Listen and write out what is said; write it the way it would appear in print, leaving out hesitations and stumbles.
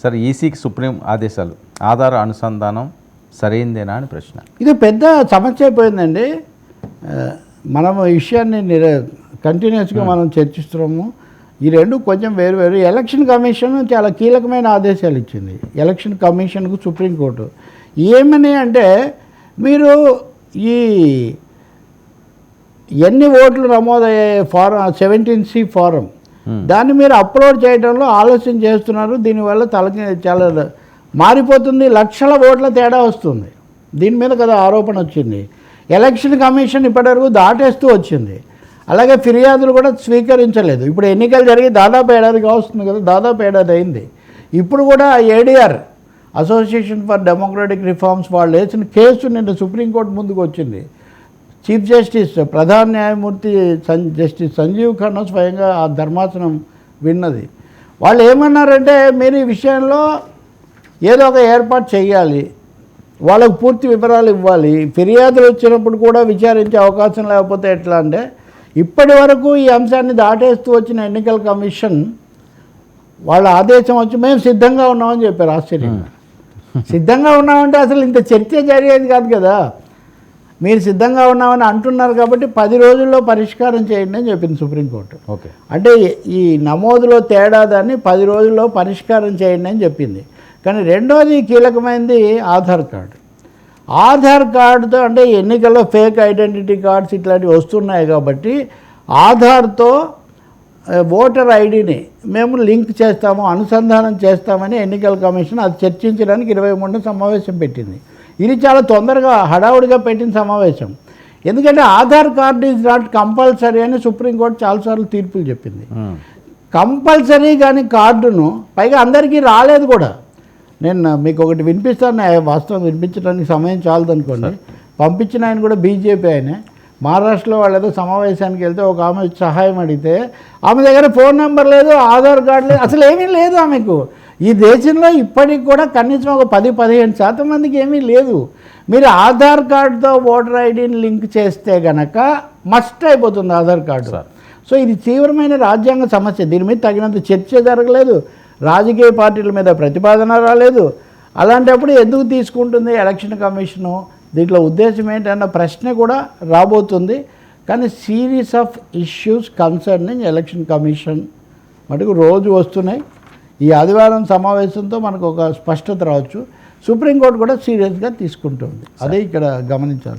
Sir ఈసీకి supreme ఆదేశాలు ఆధార్ అనుసంధానం సరైందేనా అని ప్రశ్న. ఇది పెద్ద సమస్య అయిపోయిందండి. మనం ఈ విషయాన్ని కంటిన్యూస్గా మనం చర్చిస్తున్నాము. ఈ రెండు కొంచెం వేరు వేరు. ఎలక్షన్ కమిషన్ చాలా కీలకమైన ఆదేశాలు ఇచ్చింది. ఎలక్షన్ కమిషన్కు సుప్రీంకోర్టు ఏమని అంటే, మీరు ఈ ఎన్ని ఓట్లు నమోదయ్యే ఫారం 17C ఫారం దాన్ని మీరు అప్లోడ్ చేయడంలో ఆలస్యం చేస్తున్నారు. దీనివల్ల చాలా మారిపోతుంది, లక్షల ఓట్ల తేడా వస్తుంది. దీని మీద కదా ఆరోపణ వచ్చింది. ఎలక్షన్ కమిషన్ ఇప్పటివరకు దాటేస్తూ వచ్చింది. అలాగే ఫిర్యాదులు కూడా స్వీకరించలేదు. ఇప్పుడు ఎన్నికలు జరిగి దాదాపు ఏడాదిగా వస్తుంది కదా, దాదాపు ఏడాది అయింది. ఇప్పుడు కూడా ADR association for democratic reforms వాళ్ళు వేసిన కేసు నిన్న సుప్రీంకోర్టు ముందుకు వచ్చింది. చీఫ్ జస్టిస్ ప్రధాన న్యాయమూర్తి జస్టిస్ సంజీవ్ ఖన్నా స్వయంగా ఆ ధర్మాసనం విన్నది. వాళ్ళు ఏమన్నారంటే, మీరు ఈ విషయంలో ఏదో ఒక ఏర్పాటు చేయాలి, వాళ్ళకు పూర్తి వివరాలు ఇవ్వాలి. ఫిర్యాదులు వచ్చినప్పుడు కూడా విచారించే అవకాశం లేకపోతే ఎట్లా అంటే, ఇప్పటి వరకు ఈ అంశాన్ని దాటేస్తూ వచ్చిన ఎన్నికల కమిషన్ వాళ్ళ ఆదేశం వచ్చి మేము సిద్ధంగా ఉన్నామని చెప్పారు. ఆశ్చర్యంగా సిద్ధంగా ఉన్నామంటే అసలు ఇంత చర్చ జరిగేది కాదు కదా. మీరు సిద్ధంగా ఉన్నామని అంటున్నారు కాబట్టి 10 రోజుల్లో పరిష్కారం చేయండి అని చెప్పింది సుప్రీంకోర్టు. ఓకే, అంటే ఈ నమోదులో తేడా దాన్ని 10 రోజుల్లో పరిష్కారం చేయండి అని చెప్పింది. కానీ రెండోది కీలకమైనది ఆధార్ కార్డు. ఆధార్ కార్డుతో అంటే ఎన్నికల్లో ఫేక్ ఐడెంటిటీ కార్డ్స్ ఇట్లాంటివి వస్తున్నాయి కాబట్టి ఆధార్తో ఓటర్ ఐడిని మేము లింక్ చేస్తాము, అనుసంధానం చేస్తామని ఎన్నికల కమిషన్ అది చర్చించడానికి 23న సమావేశం పెట్టింది. ఇది చాలా తొందరగా హడావుడిగా పెట్టిన సమావేశం. ఎందుకంటే Aadhaar card is not compulsory అని సుప్రీంకోర్టు చాలాసార్లు తీర్పులు చెప్పింది. కంపల్సరీ కానీ కార్డును పైగా అందరికీ రాలేదు కూడా. నేను మీకు ఒకటి వినిపిస్తాను, వాస్తవం వినిపించడానికి సమయం చాలదనుకోండి. పంపించిన ఆయన కూడా బీజేపీ ఆయనే. మహారాష్ట్రలో వాళ్ళు ఏదో సమావేశానికి వెళ్తే ఒక ఆమె సహాయం అడిగితే ఆమె దగ్గర ఫోన్ నెంబర్ లేదు, ఆధార్ కార్డు లేదు, అసలు ఏమీ లేదు ఆమెకు. ఈ దేశంలో ఇప్పటికి కూడా కనీసం ఒక 10-15% మందికి ఏమీ లేదు. మీరు ఆధార్ కార్డుతో ఓటర్ ఐడిని లింక్ చేస్తే గనక మస్ట్ అయిపోతుంది ఆధార్ కార్డు. సో ఇది తీవ్రమైన రాజ్యాంగ సమస్య. దీని మీద తగినంత చర్చ జరగలేదు, రాజకీయ పార్టీల మీద ప్రతిపాదన రాలేదు. అలాంటప్పుడు ఎందుకు తీసుకుంటుంది ఎలక్షన్ కమిషను, దీంట్లో ఉద్దేశం ఏంటన్న ప్రశ్న కూడా రాబోతుంది. కానీ series of issues concerning election commission మటుకు రోజు వస్తున్నాయి. ఈ ఆదివారం సమావేశంతో మనకు ఒక స్పష్టత రావచ్చు. సుప్రీంకోర్టు కూడా సీరియస్గా తీసుకుంటుంది. అదే ఇక్కడ గమనించాలి.